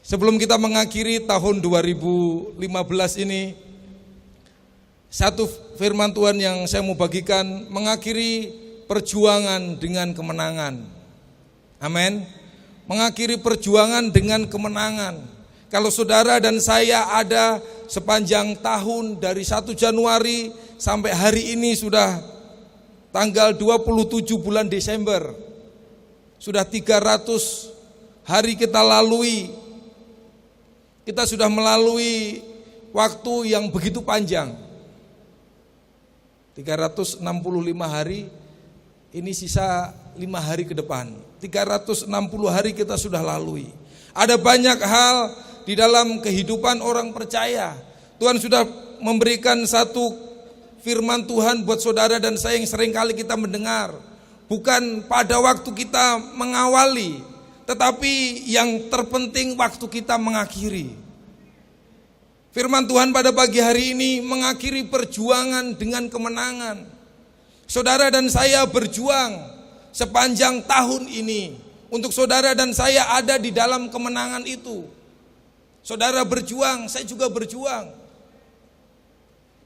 Sebelum kita mengakhiri tahun 2015 ini, satu firman Tuhan yang saya mau bagikan mengakhiri perjuangan dengan kemenangan. Amin. Mengakhiri perjuangan dengan kemenangan. Kalau saudara dan saya ada sepanjang tahun dari 1 Januari sampai hari ini sudah tanggal 27 bulan Desember. Sudah 300 hari kita lalui. Kita sudah melalui waktu yang begitu panjang. 365 hari, ini sisa 5 hari ke depan. 360 hari kita sudah lalui. Ada banyak hal di dalam kehidupan orang percaya. Tuhan sudah memberikan satu firman Tuhan buat saudara dan saya yang sering kali kita mendengar. Bukan pada waktu kita mengawali, tetapi yang terpenting waktu kita mengakhiri. Firman Tuhan pada pagi hari ini mengakhiri perjuangan dengan kemenangan. Saudara dan saya berjuang sepanjang tahun ini. Untuk saudara dan saya ada di dalam kemenangan itu. Saudara berjuang, saya juga berjuang.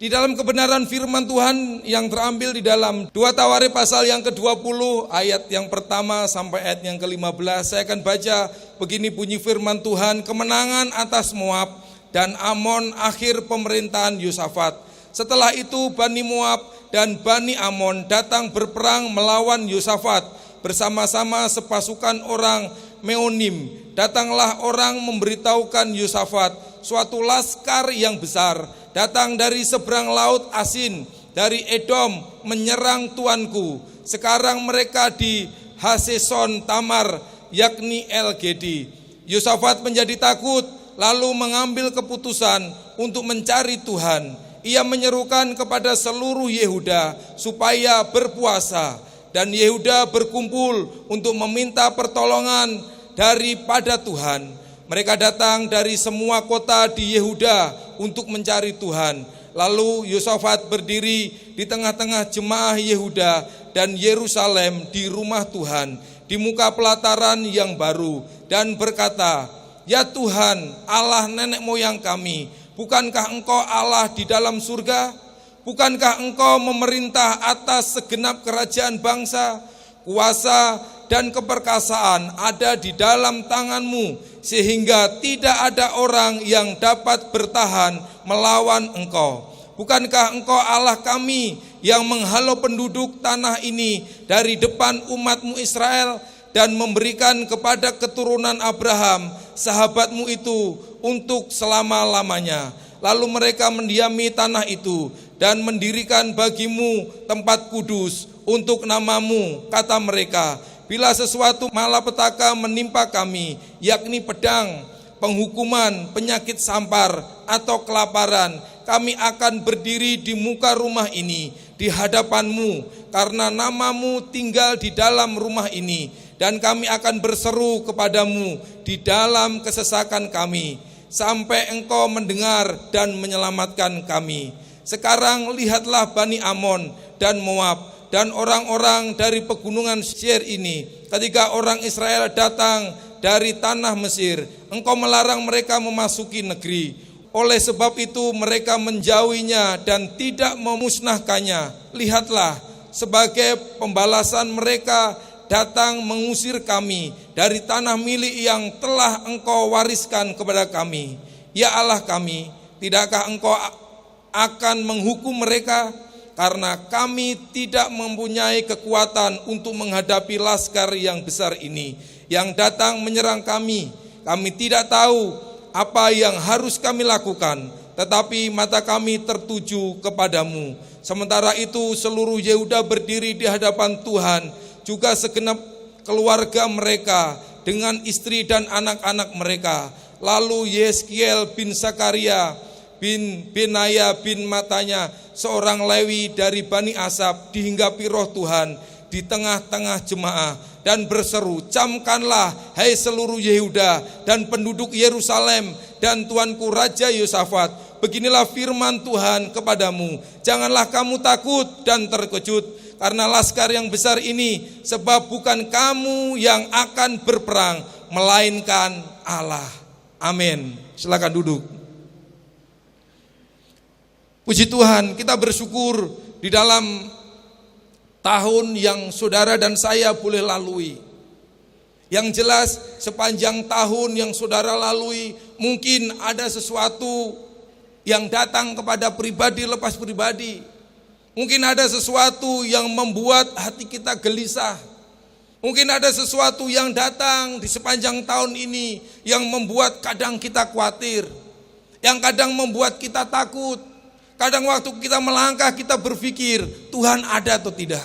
Di dalam kebenaran firman Tuhan yang terambil di dalam 2 Tawarikh pasal yang ke-20 ayat yang pertama sampai ayat yang ke-15, saya akan baca begini bunyi firman Tuhan. Kemenangan atas Moab dan Amon akhir pemerintahan Yosafat. Setelah itu Bani Moab dan Bani Amon datang berperang melawan Yosafat bersama-sama sepasukan orang Meonim. Datanglah orang memberitahukan Yosafat, suatu laskar yang besar datang dari seberang laut Asin, dari Edom menyerang tuanku. Sekarang mereka di Haseson Tamar, yakni El-Gedi. Yosafat menjadi takut, lalu mengambil keputusan untuk mencari Tuhan. Ia menyerukan kepada seluruh Yehuda supaya berpuasa, dan Yehuda berkumpul untuk meminta pertolongan daripada Tuhan. Mereka datang dari semua kota di Yehuda untuk mencari Tuhan. Lalu Yosafat berdiri di tengah-tengah jemaah Yehuda dan Yerusalem di rumah Tuhan, di muka pelataran yang baru, dan berkata, "Ya Tuhan, Allah nenek moyang kami, bukankah Engkau Allah di dalam surga? Bukankah Engkau memerintah atas segenap kerajaan bangsa? Kuasa dan keperkasaan ada di dalam tangan-Mu, sehingga tidak ada orang yang dapat bertahan melawan Engkau. Bukankah Engkau Allah kami yang menghalau penduduk tanah ini dari depan umat-Mu Israel dan memberikan kepada keturunan Abraham, sahabat-Mu itu, untuk selama-lamanya. Lalu mereka mendiami tanah itu dan mendirikan bagi-Mu tempat kudus untuk nama-Mu, kata mereka. Bila sesuatu malapetaka menimpa kami, yakni pedang, penghukuman, penyakit sampar, atau kelaparan, kami akan berdiri di muka rumah ini, di hadapan-Mu, karena nama-Mu tinggal di dalam rumah ini, dan kami akan berseru kepadamu di dalam kesesakan kami, sampai Engkau mendengar dan menyelamatkan kami. Sekarang lihatlah Bani Amon dan Moab, dan orang-orang dari pegunungan Seir ini, ketika orang Israel datang dari tanah Mesir, Engkau melarang mereka memasuki negeri. Oleh sebab itu mereka menjauhinya dan tidak memusnahkannya. Lihatlah, sebagai pembalasan mereka datang mengusir kami dari tanah milik yang telah Engkau wariskan kepada kami. Ya Allah kami, tidakkah Engkau akan menghukum mereka? Karena kami tidak mempunyai kekuatan untuk menghadapi laskar yang besar ini yang datang menyerang kami. Kami tidak tahu apa yang harus kami lakukan, tetapi mata kami tertuju kepadamu. Sementara itu seluruh Yehuda berdiri di hadapan Tuhan, juga segenap keluarga mereka dengan istri dan anak-anak mereka. Lalu Yeskiel bin Zakaria bin Benaya bin Matanya, seorang Lewi dari Bani Asaf, dihinggapi roh Tuhan di tengah-tengah jemaah dan berseru, "Camkanlah hai seluruh Yehuda dan penduduk Yerusalem dan tuanku Raja Yosafat, beginilah firman Tuhan kepadamu, janganlah kamu takut dan terkejut karena laskar yang besar ini, sebab bukan kamu yang akan berperang, melainkan Allah." Amin. Silakan duduk. Puji Tuhan, kita bersyukur di dalam tahun yang saudara dan saya boleh lalui. Yang jelas sepanjang tahun yang saudara lalui, mungkin ada sesuatu yang datang kepada pribadi lepas pribadi. Mungkin ada sesuatu yang membuat hati kita gelisah. Mungkin ada sesuatu yang datang di sepanjang tahun ini yang membuat kadang kita khawatir, yang kadang membuat kita takut. Kadang waktu kita melangkah kita berpikir, Tuhan ada atau tidak.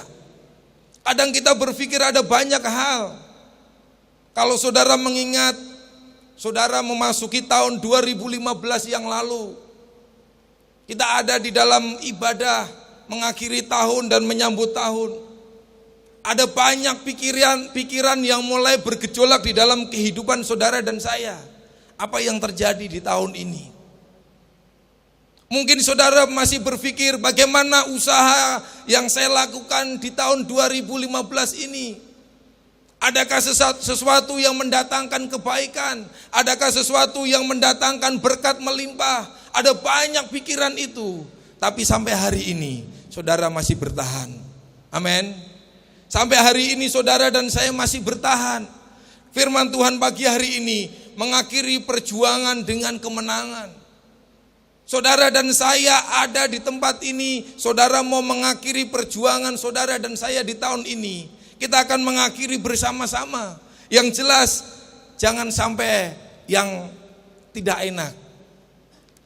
Kadang kita berpikir ada banyak hal. Kalau saudara mengingat, saudara memasuki tahun 2015 yang lalu, kita ada di dalam ibadah mengakhiri tahun dan menyambut tahun. Ada banyak pikiran yang mulai bergejolak di dalam kehidupan saudara dan saya. Apa yang terjadi di tahun ini? Mungkin saudara masih berpikir bagaimana usaha yang saya lakukan di tahun 2015 ini. Adakah sesuatu yang mendatangkan kebaikan? Adakah sesuatu yang mendatangkan berkat melimpah? Ada banyak pikiran itu. Tapi sampai hari ini saudara masih bertahan. Amin. Sampai hari ini saudara dan saya masih bertahan. Firman Tuhan pagi hari ini mengakhiri perjuangan dengan kemenangan. Saudara dan saya ada di tempat ini, saudara mau mengakhiri perjuangan saudara dan saya di tahun ini. Kita akan mengakhiri bersama-sama. Yang jelas jangan sampai yang tidak enak.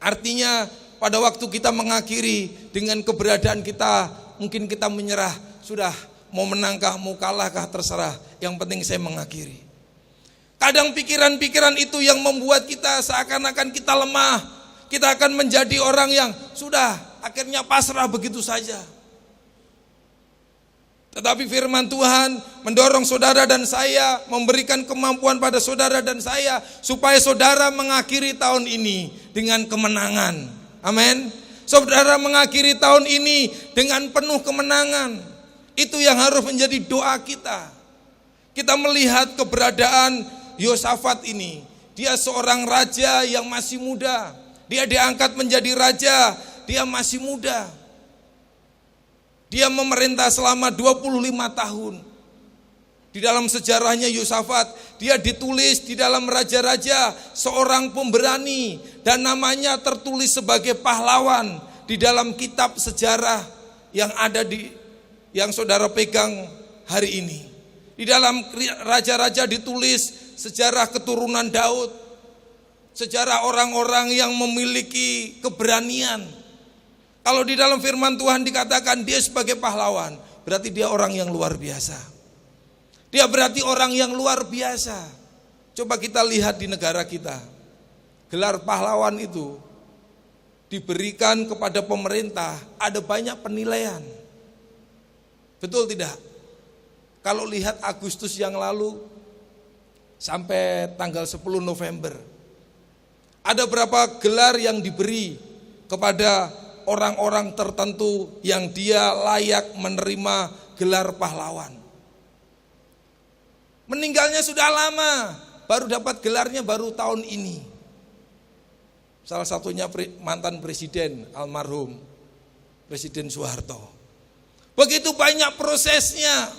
Artinya pada waktu kita mengakhiri dengan keberadaan kita, mungkin kita menyerah, sudah mau menangkah, mau kalahkah terserah, yang penting saya mengakhiri. Kadang pikiran-pikiran itu yang membuat kita seakan-akan kita lemah. Kita akan menjadi orang yang sudah akhirnya pasrah begitu saja. Tetapi firman Tuhan mendorong saudara dan saya, memberikan kemampuan pada saudara dan saya, supaya saudara mengakhiri tahun ini dengan kemenangan. Amin. Saudara mengakhiri tahun ini dengan penuh kemenangan. Itu yang harus menjadi doa kita. Kita melihat keberadaan Yosafat ini. Dia seorang raja yang masih muda. Dia diangkat menjadi raja, dia masih muda. Dia memerintah selama 25 tahun. Di dalam sejarahnya Yosafat, dia ditulis di dalam raja-raja seorang pemberani dan namanya tertulis sebagai pahlawan di dalam kitab sejarah yang ada yang saudara pegang hari ini. Di dalam raja-raja ditulis sejarah keturunan Daud. Sejarah orang-orang yang memiliki keberanian. Kalau di dalam firman Tuhan dikatakan dia sebagai pahlawan, berarti dia orang yang luar biasa. Dia berarti orang yang luar biasa. Coba kita lihat di negara kita. Gelar pahlawan itu diberikan kepada pemerintah, ada banyak penilaian. Betul tidak? Kalau lihat Agustus yang lalu sampai tanggal 10 November, ada berapa gelar yang diberi kepada orang-orang tertentu yang dia layak menerima gelar pahlawan. Meninggalnya sudah lama, baru dapat gelarnya baru tahun ini. Salah satunya mantan presiden almarhum Presiden Soeharto. Begitu banyak prosesnya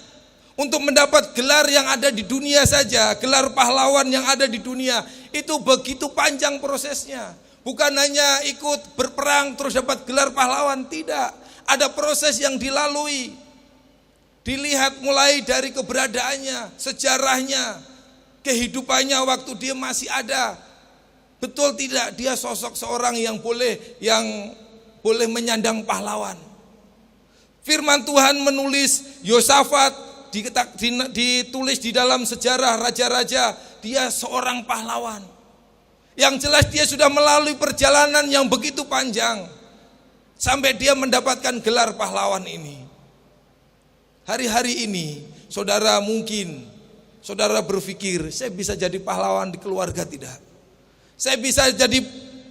untuk mendapat gelar yang ada di dunia saja, gelar pahlawan yang ada di dunia. Itu begitu panjang prosesnya. Bukan hanya ikut berperang terus dapat gelar pahlawan, tidak. Ada proses yang dilalui. Dilihat mulai dari keberadaannya, sejarahnya, kehidupannya waktu dia masih ada. Betul tidak dia sosok seorang yang boleh menyandang pahlawan. Firman Tuhan menulis Yosafat ditulis di dalam sejarah raja-raja, dia seorang pahlawan. Yang jelas dia sudah melalui perjalanan yang begitu panjang sampai dia mendapatkan gelar pahlawan ini. Hari-hari ini saudara berpikir, saya bisa jadi pahlawan di keluarga tidak? Saya bisa jadi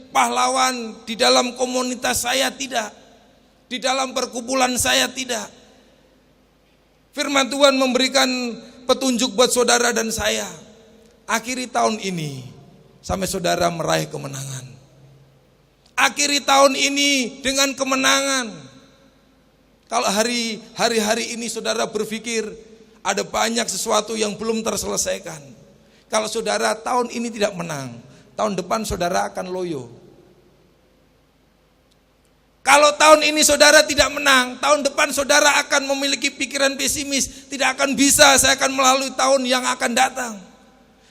pahlawan di dalam komunitas saya tidak? Di dalam perkumpulan saya tidak? Firman Tuhan memberikan petunjuk buat saudara dan saya. Akhiri tahun ini, sampai saudara meraih kemenangan. Akhiri tahun ini dengan kemenangan. Kalau hari-hari ini saudara berpikir ada banyak sesuatu yang belum terselesaikan. Kalau saudara tahun ini tidak menang, tahun depan saudara akan loyo. Kalau tahun ini saudara tidak menang, tahun depan saudara akan memiliki pikiran pesimis. Tidak akan bisa, saya akan melalui tahun yang akan datang.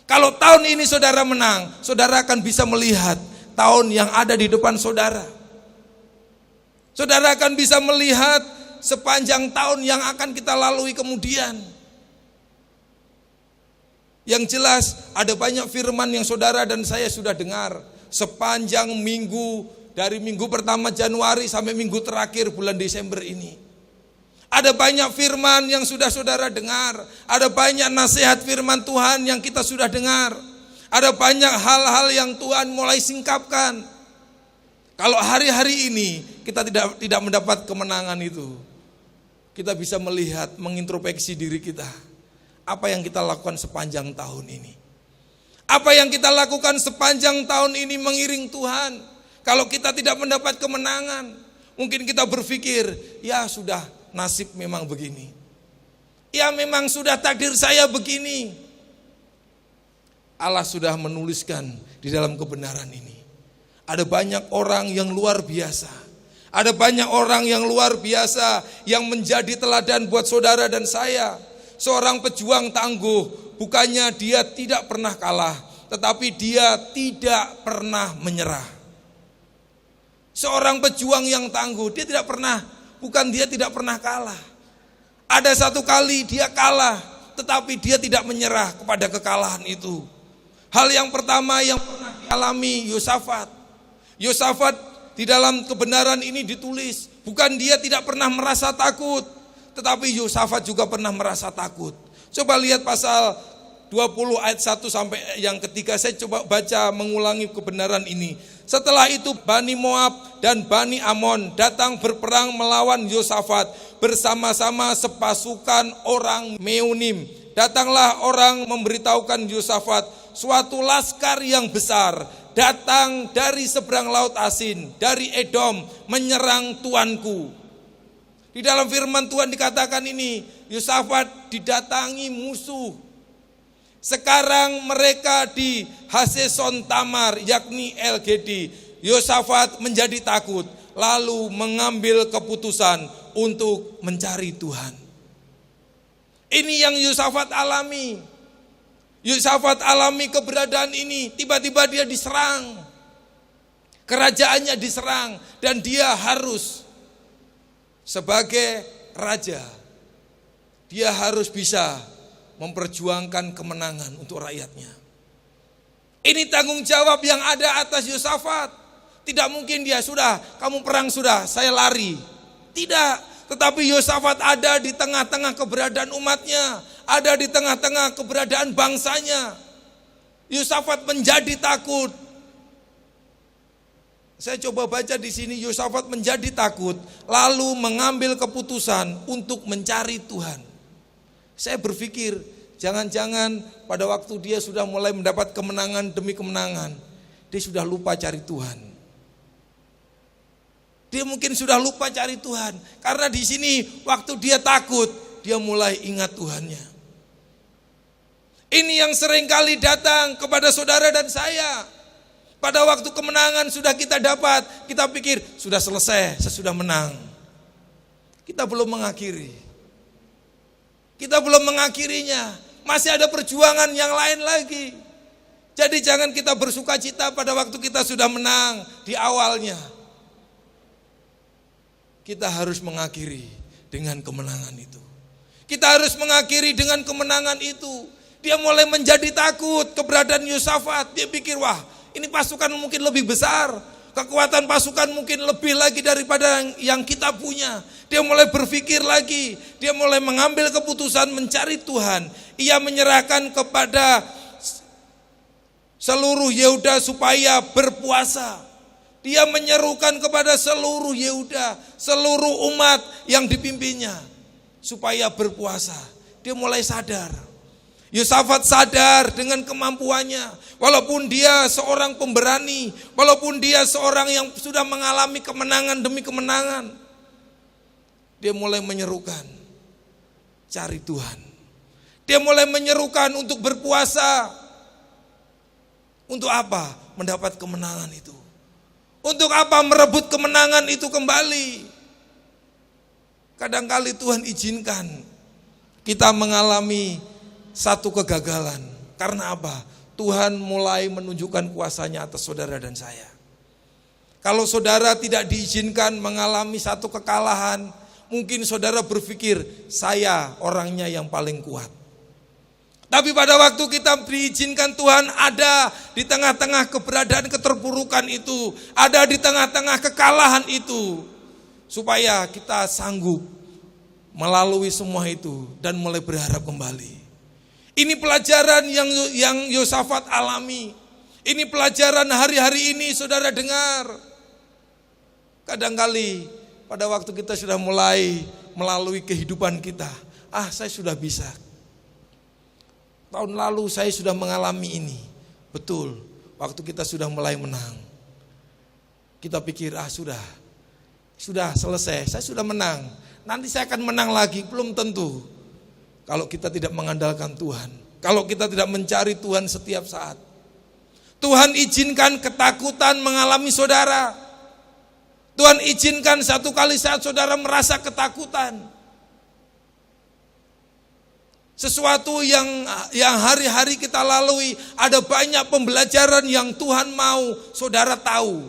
Kalau tahun ini saudara menang, saudara akan bisa melihat tahun yang ada di depan saudara. Saudara akan bisa melihat sepanjang tahun yang akan kita lalui kemudian. Yang jelas ada banyak firman yang saudara dan saya sudah dengar sepanjang minggu, dari minggu pertama Januari sampai minggu terakhir bulan Desember ini. Ada banyak firman yang sudah saudara dengar, ada banyak nasihat firman Tuhan yang kita sudah dengar. Ada banyak hal-hal yang Tuhan mulai singkapkan. Kalau hari-hari ini kita tidak mendapat kemenangan itu, kita bisa melihat, mengintrospeksi diri kita. Apa yang kita lakukan sepanjang tahun ini? Apa yang kita lakukan sepanjang tahun ini mengiring Tuhan? Kalau kita tidak mendapat kemenangan, mungkin kita berpikir, ya sudah nasib memang begini. Ya memang sudah takdir saya begini. Allah sudah menuliskan di dalam kebenaran ini. Ada banyak orang yang luar biasa. Ada banyak orang yang luar biasa yang menjadi teladan buat saudara dan saya. Seorang pejuang tangguh, bukannya dia tidak pernah kalah, tetapi dia tidak pernah menyerah. Seorang pejuang yang tangguh, dia tidak pernah, bukan dia tidak pernah kalah. Ada satu kali dia kalah, tetapi dia tidak menyerah kepada kekalahan itu. Hal yang pertama yang pernah dialami Yosafat. Yosafat di dalam kebenaran ini ditulis, bukan dia tidak pernah merasa takut, tetapi Yosafat juga pernah merasa takut. Coba lihat pasal 20 ayat 1 sampai yang ketiga, saya coba baca mengulangi kebenaran ini. Setelah itu Bani Moab dan Bani Amon datang berperang melawan Yosafat bersama-sama sepasukan orang Meunim. Datanglah orang memberitahukan Yosafat, suatu laskar yang besar datang dari seberang laut Asin, dari Edom, menyerang tuanku. Di dalam firman Tuhan dikatakan ini, Yosafat didatangi musuh. Sekarang mereka di Haseson Tamar, yakni El-Gedi. Yosafat menjadi takut, lalu mengambil keputusan untuk mencari Tuhan. Ini yang Yosafat alami. Yosafat alami keberadaan ini, tiba-tiba dia diserang. Kerajaannya diserang dan dia harus sebagai raja, dia harus bisa memperjuangkan kemenangan untuk rakyatnya. Ini tanggung jawab yang ada atas Yosafat. Tidak mungkin dia sudah, kamu perang sudah, saya lari. Tidak, tetapi Yosafat ada di tengah-tengah keberadaan umatnya, ada di tengah-tengah keberadaan bangsanya. Yosafat menjadi takut. Saya coba baca di sini, Yosafat menjadi takut, lalu mengambil keputusan untuk mencari Tuhan. Saya berpikir, jangan-jangan pada waktu dia sudah mulai mendapat kemenangan demi kemenangan, dia sudah lupa cari Tuhan. Dia mungkin sudah lupa cari Tuhan, karena di sini waktu dia takut, dia mulai ingat Tuhannya. Ini yang seringkali datang kepada saudara dan saya. Pada waktu kemenangan sudah kita dapat, kita pikir sudah selesai, saya sudah menang. Kita belum mengakhiri. Kita belum mengakhirinya, masih ada perjuangan yang lain lagi. Jadi jangan kita bersuka cita pada waktu kita sudah menang di awalnya. Kita harus mengakhiri dengan kemenangan itu. Kita harus mengakhiri dengan kemenangan itu. Dia mulai menjadi takut keberadaan Yosafat. Dia pikir, wah, ini pasukan mungkin lebih besar, kekuatan pasukan mungkin lebih lagi daripada yang kita punya. Dia mulai berpikir lagi, dia mulai mengambil keputusan mencari Tuhan. Ia menyerahkan kepada seluruh Yehuda supaya berpuasa. Dia menyerukan kepada seluruh Yehuda, seluruh umat yang dipimpinnya supaya berpuasa. Dia mulai sadar, Yosafat sadar dengan kemampuannya, walaupun dia seorang pemberani, walaupun dia seorang yang sudah mengalami kemenangan demi kemenangan, dia mulai menyerukan, cari Tuhan. Dia mulai menyerukan untuk berpuasa. Untuk apa? Mendapat kemenangan itu. Untuk apa? Merebut kemenangan itu kembali. Kadangkali Tuhan izinkan kita mengalami satu kegagalan. Karena apa? Tuhan mulai menunjukkan kuasanya atas saudara dan saya. Kalau saudara tidak diizinkan mengalami satu kekalahan, mungkin saudara berpikir, saya orangnya yang paling kuat. Tapi pada waktu kita diizinkan Tuhan ada di tengah-tengah keberadaan keterpurukan itu, ada di tengah-tengah kekalahan itu, supaya kita sanggup melalui semua itu dan mulai berharap kembali. Ini pelajaran yang Yosafat alami. Ini pelajaran hari-hari ini saudara dengar. Kadangkali pada waktu kita sudah mulai melalui kehidupan kita, saya sudah bisa. Tahun lalu saya sudah mengalami ini. Betul, waktu kita sudah mulai menang, kita pikir sudah selesai, saya sudah menang. Nanti saya akan menang lagi, belum tentu. Kalau kita tidak mengandalkan Tuhan, kalau kita tidak mencari Tuhan setiap saat. Tuhan izinkan ketakutan mengalami saudara. Tuhan izinkan satu kali saat saudara merasa ketakutan. Sesuatu yang hari-hari kita lalui, ada banyak pembelajaran yang Tuhan mau saudara tahu.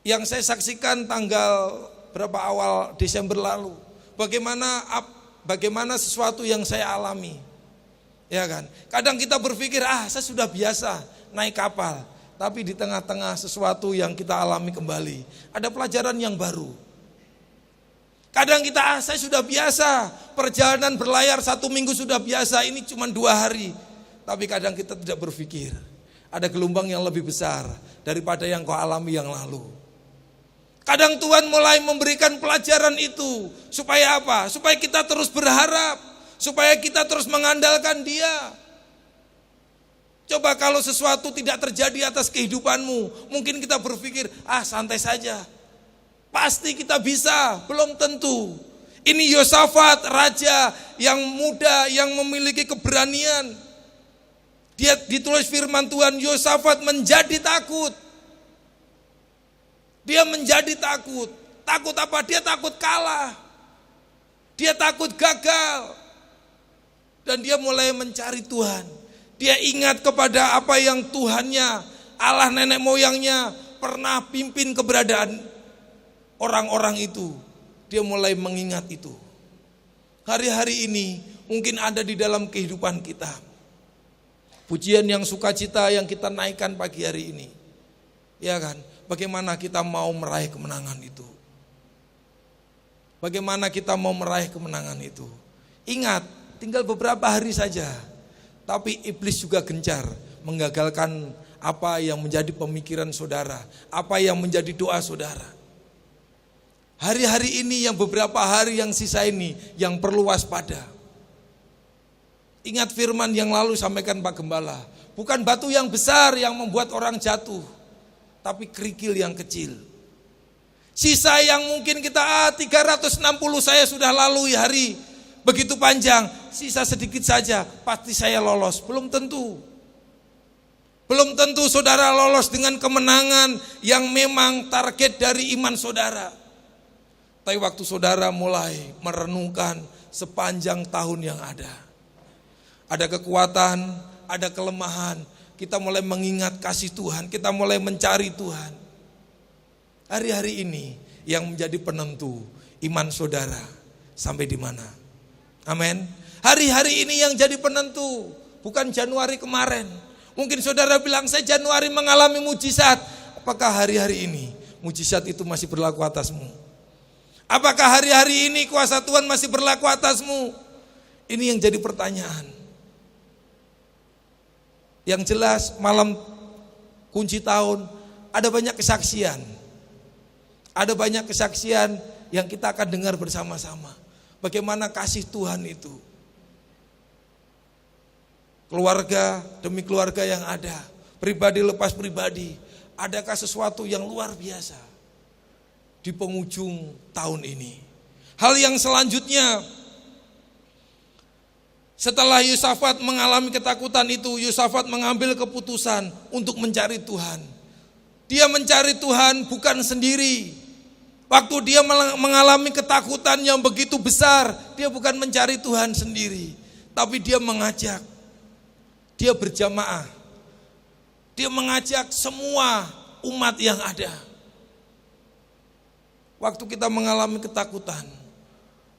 Yang saya saksikan tanggal berapa awal Desember lalu, bagaimana sesuatu yang saya alami. Ya kan? Kadang kita berpikir, saya sudah biasa naik kapal, tapi di tengah-tengah sesuatu yang kita alami kembali, ada pelajaran yang baru. Kadang kita, saya sudah biasa, perjalanan berlayar 1 minggu sudah biasa, ini cuma 2 hari. Tapi kadang kita tidak berpikir, ada gelombang yang lebih besar daripada yang kau alami yang lalu. Kadang Tuhan mulai memberikan pelajaran itu, supaya apa? Supaya kita terus berharap, supaya kita terus mengandalkan Dia. Coba kalau sesuatu tidak terjadi atas kehidupanmu, mungkin kita berpikir, santai saja. Pasti kita bisa, belum tentu. Ini Yosafat, raja yang muda, yang memiliki keberanian. Dia ditulis firman Tuhan, Yosafat menjadi takut. Dia menjadi takut. Takut apa? Dia takut kalah. Dia takut gagal. Dan dia mulai mencari Tuhan. Dia ingat kepada apa yang Tuhannya, Allah nenek moyangnya pernah pimpin keberadaan orang-orang itu. Dia mulai mengingat itu. Hari-hari ini mungkin ada di dalam kehidupan kita. Pujian yang sukacita yang kita naikkan pagi hari ini. Ya kan? Bagaimana kita mau meraih kemenangan itu? Bagaimana kita mau meraih kemenangan itu? Ingat, tinggal beberapa hari saja. Tapi iblis juga gencar menggagalkan apa yang menjadi pemikiran saudara, apa yang menjadi doa saudara. Hari-hari ini yang beberapa hari yang sisa ini yang perlu waspada. Ingat firman yang lalu sampaikan Pak Gembala, bukan batu yang besar yang membuat orang jatuh, tapi kerikil yang kecil. Sisa yang mungkin kita 360 saya sudah lalui hari begitu panjang, sisa sedikit saja pasti saya lolos, belum tentu. Belum tentu saudara lolos dengan kemenangan yang memang target dari iman saudara. Tapi waktu saudara mulai merenungkan sepanjang tahun yang ada kekuatan, ada kelemahan, kita mulai mengingat kasih Tuhan, kita mulai mencari Tuhan. Hari-hari ini yang menjadi penentu iman saudara sampai di mana. Amin. Hari-hari ini yang jadi penentu, bukan Januari kemarin. Mungkin saudara bilang, saya Januari mengalami mujizat. Apakah hari-hari ini mujizat itu masih berlaku atasmu? Apakah hari-hari ini kuasa Tuhan masih berlaku atasmu? Ini yang jadi pertanyaan. Yang jelas malam kunci tahun ada banyak kesaksian. Ada banyak kesaksian yang kita akan dengar bersama-sama. Bagaimana kasih Tuhan itu. keluarga demi keluarga yang ada, pribadi lepas pribadi. Adakah sesuatu yang luar biasa di penghujung tahun ini? Hal yang selanjutnya, setelah Yosafat mengalami ketakutan itu, Yosafat mengambil keputusan untuk mencari Tuhan. Dia mencari Tuhan bukan sendiri. Waktu dia mengalami ketakutan yang begitu besar, dia bukan mencari Tuhan sendiri, tapi dia mengajak, dia berjamaah, dia mengajak semua umat yang ada. Waktu kita mengalami ketakutan,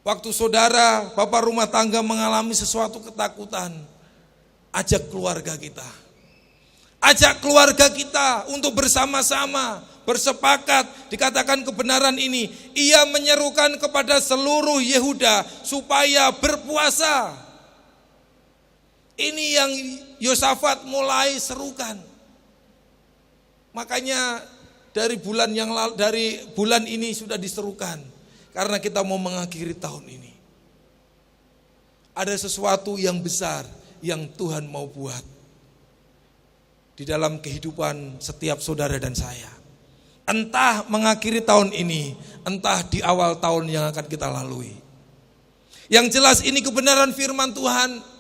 waktu saudara, bapak rumah tangga mengalami sesuatu ketakutan, ajak keluarga kita. Ajak keluarga kita untuk bersama-sama bersepakat, dikatakan kebenaran ini. Ia menyerukan kepada seluruh Yehuda supaya berpuasa. Ini yang Yosafat mulai serukan. Makanya dari bulan ini sudah diserukan, karena kita mau mengakhiri tahun ini. Ada sesuatu yang besar yang Tuhan mau buat di dalam kehidupan setiap saudara dan saya. Entah mengakhiri tahun ini, entah di awal tahun yang akan kita lalui. Yang jelas ini kebenaran firman Tuhan.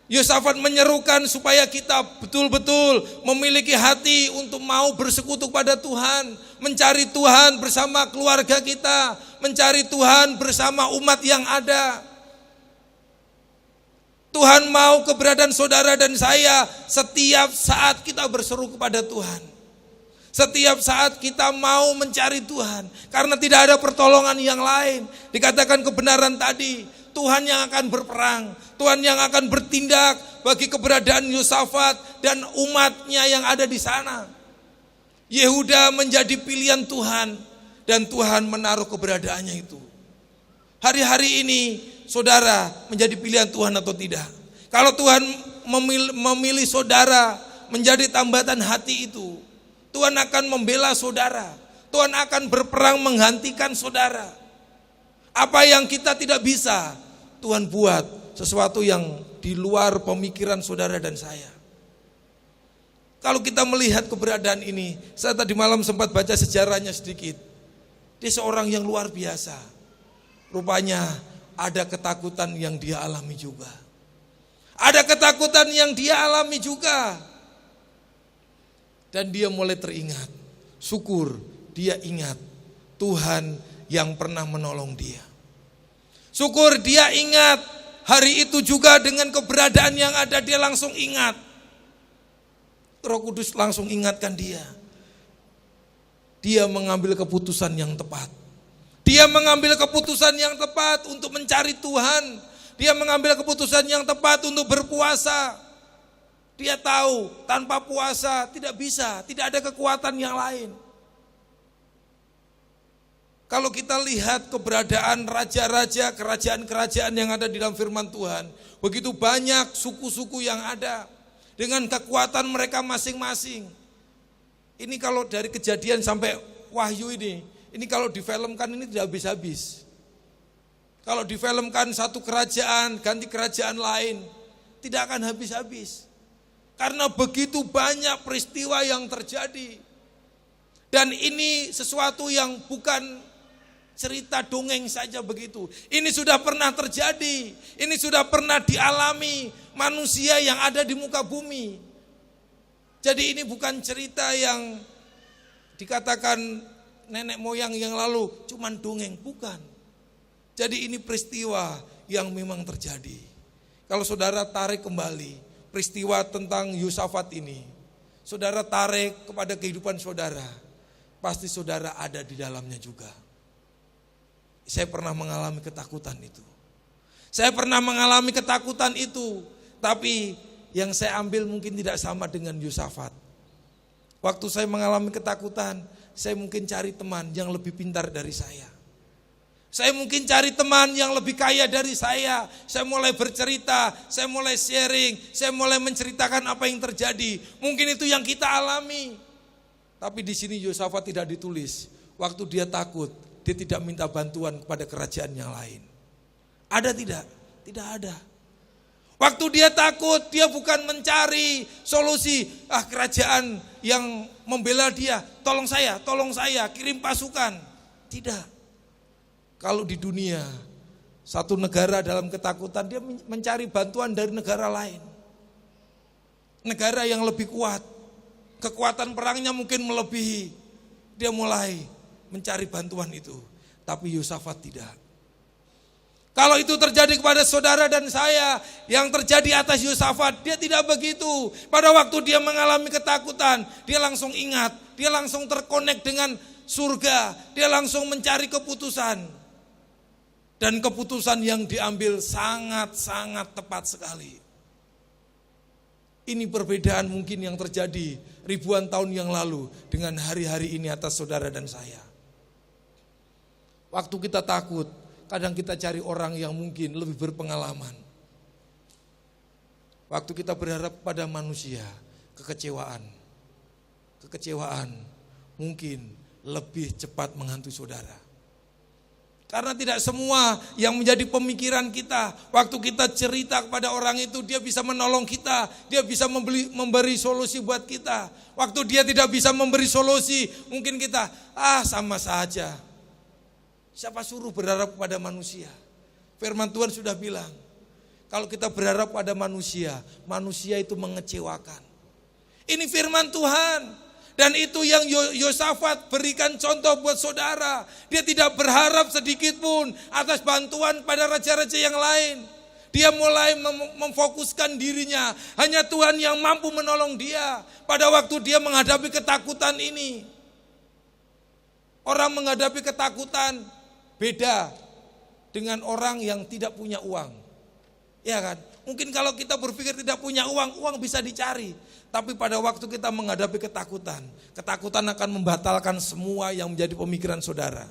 Yosafat menyerukan supaya kita betul-betul memiliki hati untuk mau bersekutu pada Tuhan, mencari Tuhan bersama keluarga kita, mencari Tuhan bersama umat yang ada. Tuhan mau keberadaan saudara dan saya setiap saat kita berseru kepada Tuhan. Setiap saat kita mau mencari Tuhan, karena tidak ada pertolongan yang lain. Dikatakan kebenaran tadi, Tuhan yang akan berperang, Tuhan yang akan bertindak bagi keberadaan Yosafat dan umatnya yang ada di sana. Yehuda menjadi pilihan Tuhan dan Tuhan menaruh keberadaannya itu. Hari-hari ini saudara menjadi pilihan Tuhan atau tidak? Kalau Tuhan memilih saudara menjadi tambatan hati itu, Tuhan akan membela saudara. Tuhan akan berperang menggantikan saudara. Apa yang kita tidak bisa, Tuhan buat sesuatu yang di luar pemikiran saudara dan saya. Kalau kita melihat keberadaan ini, saya tadi malam sempat baca sejarahnya sedikit. Dia seorang yang luar biasa. Rupanya ada ketakutan yang dia alami juga. Ada ketakutan yang dia alami juga. Dan dia mulai teringat. Syukur dia ingat Tuhan yang pernah menolong dia. Syukur dia ingat hari itu juga dengan keberadaan yang ada, dia langsung ingat. Roh Kudus langsung ingatkan dia. Dia mengambil keputusan yang tepat. Dia mengambil keputusan yang tepat untuk mencari Tuhan. Dia mengambil keputusan yang tepat untuk berpuasa. Dia tahu tanpa puasa tidak bisa, tidak ada kekuatan yang lain. Kalau kita lihat keberadaan raja-raja, kerajaan-kerajaan yang ada di dalam firman Tuhan, begitu banyak suku-suku yang ada dengan kekuatan mereka masing-masing. Ini kalau dari Kejadian sampai Wahyu ini kalau difilmkan ini tidak habis-habis. Kalau difilmkan satu kerajaan ganti kerajaan lain, tidak akan habis-habis. Karena begitu banyak peristiwa yang terjadi. Dan ini sesuatu yang bukan cerita dongeng saja begitu. Ini sudah pernah terjadi. Ini sudah pernah dialami manusia yang ada di muka bumi. Jadi ini bukan cerita yang dikatakan nenek moyang yang lalu cuman dongeng, bukan. Jadi ini peristiwa yang memang terjadi. Kalau saudara tarik kembali peristiwa tentang Yosafat ini, saudara tarik kepada kehidupan saudara, pasti saudara ada di dalamnya juga. Saya pernah mengalami ketakutan itu. Saya pernah mengalami ketakutan itu, tapi yang saya ambil mungkin tidak sama dengan Yosafat. Waktu saya mengalami ketakutan, saya mungkin cari teman yang lebih pintar dari saya. Saya mungkin cari teman yang lebih kaya dari saya. Saya mulai bercerita, saya mulai sharing, saya mulai menceritakan apa yang terjadi. Mungkin itu yang kita alami. Tapi di sini Yosafat tidak ditulis. Waktu dia takut, dia tidak minta bantuan kepada kerajaan yang lain. Ada tidak? Tidak ada. Waktu dia takut, dia bukan mencari solusi. Kerajaan yang membela dia, tolong saya, kirim pasukan. Tidak. Kalau di dunia, satu negara dalam ketakutan, dia mencari bantuan dari negara lain. Negara yang lebih kuat, kekuatan perangnya mungkin melebihi. Dia mulai mencari bantuan itu. Tapi Yosafat tidak. Kalau itu terjadi kepada saudara dan saya, yang terjadi atas Yosafat, dia tidak begitu. Pada waktu dia mengalami ketakutan, dia langsung ingat, dia langsung terkonek dengan surga, dia langsung mencari keputusan. Dan keputusan yang diambil sangat-sangat tepat sekali. Ini perbedaan mungkin yang terjadi ribuan tahun yang lalu dengan hari-hari ini atas saudara dan saya. Waktu kita takut, kadang kita cari orang yang mungkin lebih berpengalaman. Waktu kita berharap pada manusia, kekecewaan mungkin lebih cepat menghantui saudara. Karena tidak semua yang menjadi pemikiran kita, waktu kita cerita kepada orang itu, dia bisa menolong kita, dia bisa memberi solusi buat kita. Waktu dia tidak bisa memberi solusi, mungkin kita, sama saja. Siapa suruh berharap pada manusia? Firman Tuhan sudah bilang, kalau kita berharap pada manusia, manusia itu mengecewakan. Ini firman Tuhan. Dan itu yang Yosafat berikan contoh buat saudara. Dia tidak berharap sedikit pun atas bantuan pada raja-raja yang lain. Dia mulai memfokuskan dirinya. Hanya Tuhan yang mampu menolong dia. Pada waktu dia menghadapi ketakutan ini. Orang menghadapi ketakutan beda dengan orang yang tidak punya uang. Ya kan? Mungkin kalau kita berpikir tidak punya uang, uang bisa dicari. Tapi pada waktu kita menghadapi ketakutan, ketakutan akan membatalkan semua yang menjadi pemikiran saudara.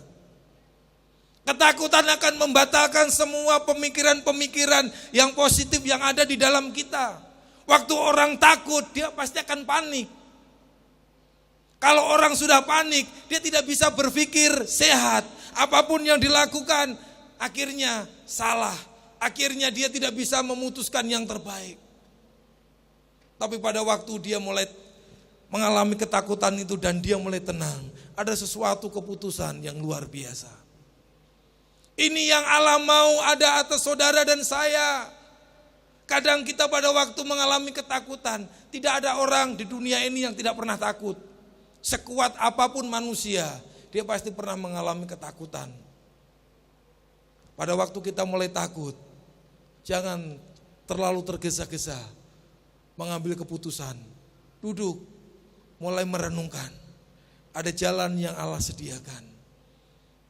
Ketakutan akan membatalkan semua pemikiran-pemikiran yang positif yang ada di dalam kita. Waktu orang takut, dia pasti akan panik. Kalau orang sudah panik, dia tidak bisa berpikir sehat. Apapun yang dilakukan, akhirnya salah. Akhirnya dia tidak bisa memutuskan yang terbaik. Tapi pada waktu dia mulai mengalami ketakutan itu dan dia mulai tenang, ada sesuatu keputusan yang luar biasa. Ini yang Allah mau ada atas saudara dan saya. Kadang kita pada waktu mengalami ketakutan, tidak ada orang di dunia ini yang tidak pernah takut. Sekuat apapun manusia, dia pasti pernah mengalami ketakutan. Pada waktu kita mulai takut, jangan terlalu tergesa-gesa mengambil keputusan. Duduk, mulai merenungkan. Ada jalan yang Allah sediakan.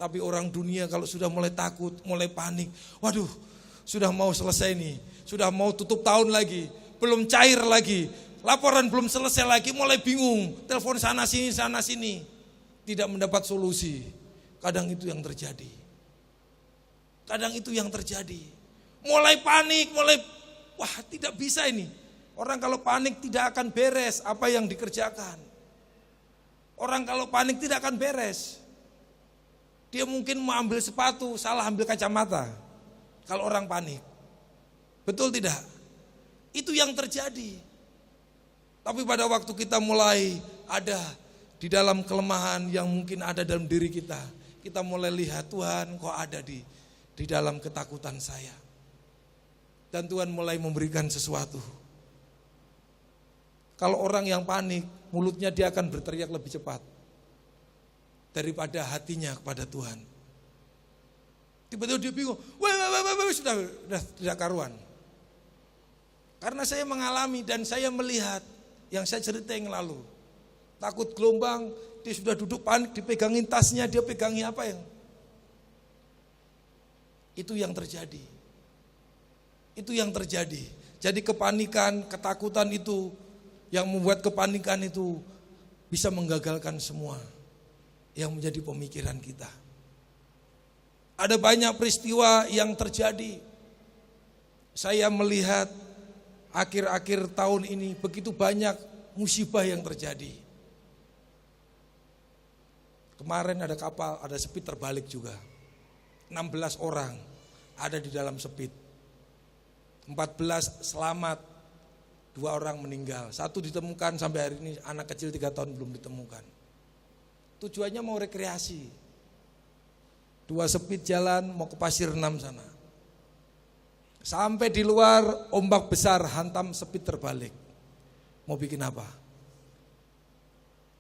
Tapi orang dunia kalau sudah mulai takut, mulai panik, waduh, sudah mau selesai nih, sudah mau tutup tahun lagi, belum cair lagi, laporan belum selesai lagi, mulai bingung, telepon sana sini, tidak mendapat solusi. Kadang itu yang terjadi. Mulai panik, wah tidak bisa ini. Orang kalau panik tidak akan beres apa yang dikerjakan. Orang kalau panik tidak akan beres. Dia mungkin mau ambil sepatu, salah ambil kacamata. Kalau orang panik. Betul tidak? Itu yang terjadi. Tapi pada waktu kita mulai ada di dalam kelemahan yang mungkin ada dalam diri kita, kita mulai lihat Tuhan kok ada di dalam ketakutan saya. Dan Tuhan mulai memberikan sesuatu. Kalau orang yang panik, mulutnya dia akan berteriak lebih cepat daripada hatinya kepada Tuhan. Tiba-tiba dia bingung, sudah tidak karuan. Karena saya mengalami dan saya melihat yang saya cerita yang lalu. Takut gelombang, dia sudah duduk panik, dipegangin tasnya, dia pegangi apa yang. Itu yang terjadi. Jadi kepanikan, ketakutan itu yang membuat kepanikan itu bisa menggagalkan semua yang menjadi pemikiran kita. Ada banyak peristiwa yang terjadi. Saya melihat akhir-akhir tahun ini begitu banyak musibah yang terjadi. Kemarin ada kapal, ada Speed terbalik juga. 16 orang ada di dalam Speed. 14 selamat, 2 orang meninggal. 1 ditemukan sampai hari ini, anak kecil 3 tahun belum ditemukan. Tujuannya mau rekreasi. 2 speed jalan mau ke Pasir 6 sana. Sampai di luar ombak besar hantam speed terbalik. Mau bikin apa?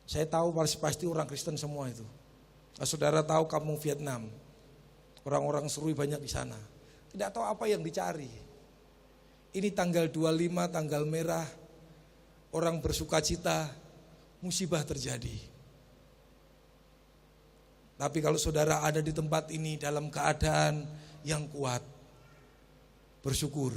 Saya tahu pasti orang Kristen semua itu. Nah, saudara tahu kampung Vietnam. Orang-orang Serui banyak di sana. Tidak tahu apa yang dicari. Ini tanggal 25, tanggal merah. Orang bersukacita, musibah terjadi. Tapi kalau saudara ada di tempat ini dalam keadaan yang kuat, bersyukur.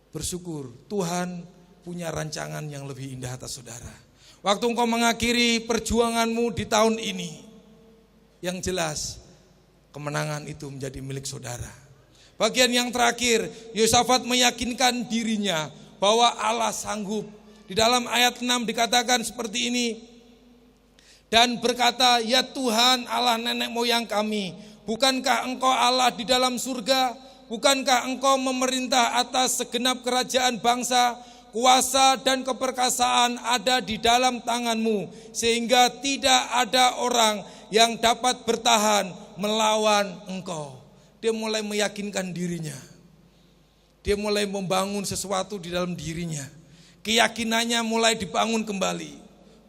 Bersyukur, Tuhan punya rancangan yang lebih indah atas saudara. Waktu engkau mengakhiri perjuanganmu di tahun ini, yang jelas kemenangan itu menjadi milik saudara. Bagian yang terakhir, Yosafat meyakinkan dirinya bahwa Allah sanggup. Di dalam ayat 6 dikatakan seperti ini. Dan berkata, ya Tuhan Allah nenek moyang kami, bukankah engkau Allah di dalam surga? Bukankah engkau memerintah atas segenap kerajaan bangsa? Kuasa dan keperkasaan ada di dalam tanganmu, sehingga tidak ada orang yang dapat bertahan melawan engkau. Dia mulai meyakinkan dirinya. Dia mulai membangun sesuatu di dalam dirinya. Keyakinannya mulai dibangun kembali.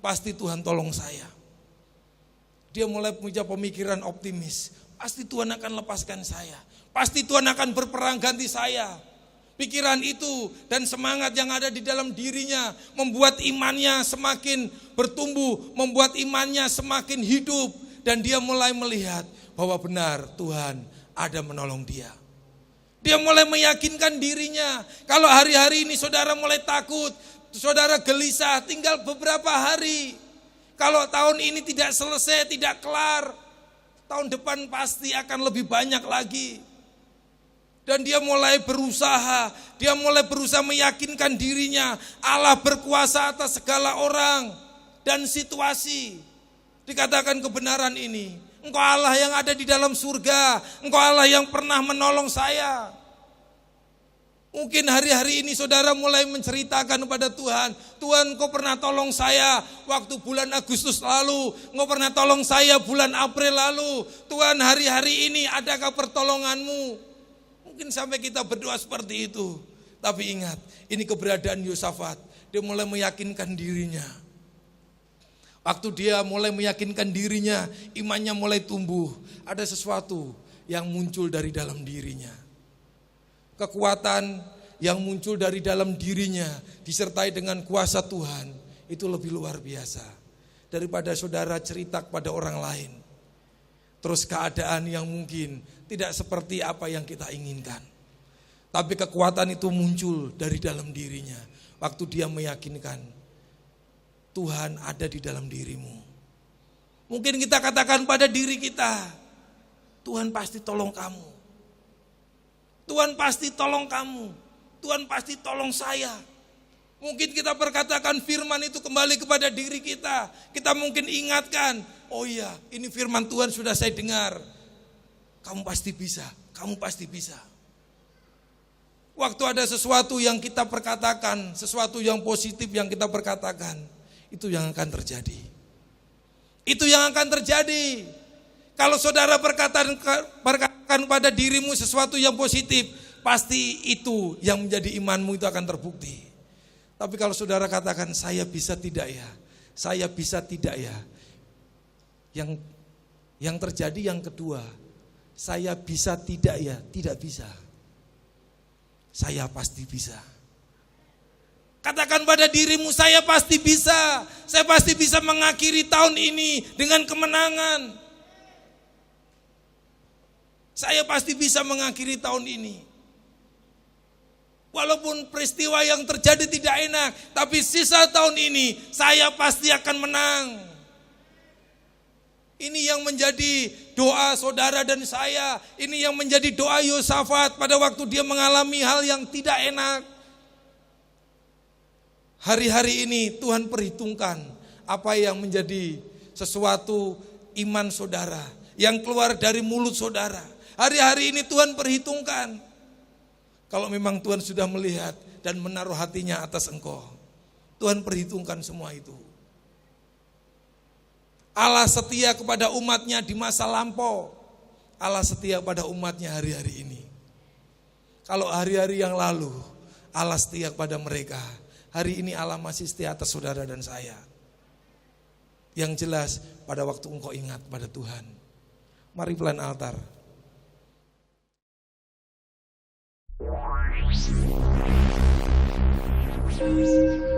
Pasti Tuhan tolong saya. Dia mulai punya pemikiran optimis. Pasti Tuhan akan lepaskan saya. Pasti Tuhan akan berperang ganti saya. Pikiran itu dan semangat yang ada di dalam dirinya membuat imannya semakin bertumbuh, membuat imannya semakin hidup. Dan dia mulai melihat bahwa benar Tuhan ada menolong dia. Dia mulai meyakinkan dirinya. Kalau hari-hari ini saudara mulai takut, saudara gelisah, tinggal beberapa hari. Kalau tahun ini tidak selesai, tidak kelar, tahun depan pasti akan lebih banyak lagi. Dan dia mulai berusaha meyakinkan dirinya Allah berkuasa atas segala orang dan situasi. Dikatakan kebenaran ini, engkau Allah yang ada di dalam surga, engkau Allah yang pernah menolong saya. Mungkin hari-hari ini saudara mulai menceritakan kepada Tuhan, Tuhan engkau pernah tolong saya waktu bulan Agustus lalu, engkau pernah tolong saya bulan April lalu, Tuhan hari-hari ini adakah pertolonganmu? Mungkin sampai kita berdoa seperti itu. Tapi ingat, ini keberadaan Yosafat, dia mulai meyakinkan dirinya. Waktu dia mulai meyakinkan dirinya, imannya mulai tumbuh, ada sesuatu yang muncul dari dalam dirinya. Kekuatan yang muncul dari dalam dirinya disertai dengan kuasa Tuhan itu lebih luar biasa daripada saudara cerita kepada orang lain. Terus keadaan yang mungkin tidak seperti apa yang kita inginkan. Tapi kekuatan itu muncul dari dalam dirinya waktu dia meyakinkan Tuhan ada di dalam dirimu. Mungkin kita katakan pada diri kita, Tuhan pasti tolong kamu. Tuhan pasti tolong kamu. Tuhan pasti tolong saya. Mungkin kita perkatakan firman itu kembali kepada diri kita. Kita mungkin ingatkan, oh iya ini firman Tuhan sudah saya dengar. Kamu pasti bisa, kamu pasti bisa. Waktu ada sesuatu yang kita perkatakan, sesuatu yang positif yang kita perkatakan, itu yang akan terjadi. Itu yang akan terjadi. Kalau saudara perkatakan pada dirimu sesuatu yang positif, pasti itu yang menjadi imanmu itu akan terbukti. Tapi kalau saudara katakan saya bisa tidak ya, saya bisa tidak ya, yang terjadi yang kedua, saya bisa tidak ya, tidak bisa. Saya pasti bisa. Katakan pada dirimu, saya pasti bisa. Saya pasti bisa mengakhiri tahun ini dengan kemenangan. Saya pasti bisa mengakhiri tahun ini. Walaupun peristiwa yang terjadi tidak enak, tapi sisa tahun ini saya pasti akan menang. Ini yang menjadi doa saudara dan saya. Ini yang menjadi doa Yosafat pada waktu dia mengalami hal yang tidak enak. Hari-hari ini Tuhan perhitungkan apa yang menjadi sesuatu iman saudara yang keluar dari mulut saudara. Hari-hari ini Tuhan perhitungkan. Kalau memang Tuhan sudah melihat dan menaruh hatinya atas engkau, Tuhan perhitungkan semua itu. Allah setia kepada umatnya di masa lampau, Allah setia pada umatnya hari-hari ini. Kalau hari-hari yang lalu Allah setia kepada mereka, hari ini Allah masih setia atas saudara dan saya. Yang jelas pada waktu engkau ingat pada Tuhan. Mari pelan altar. Thank you.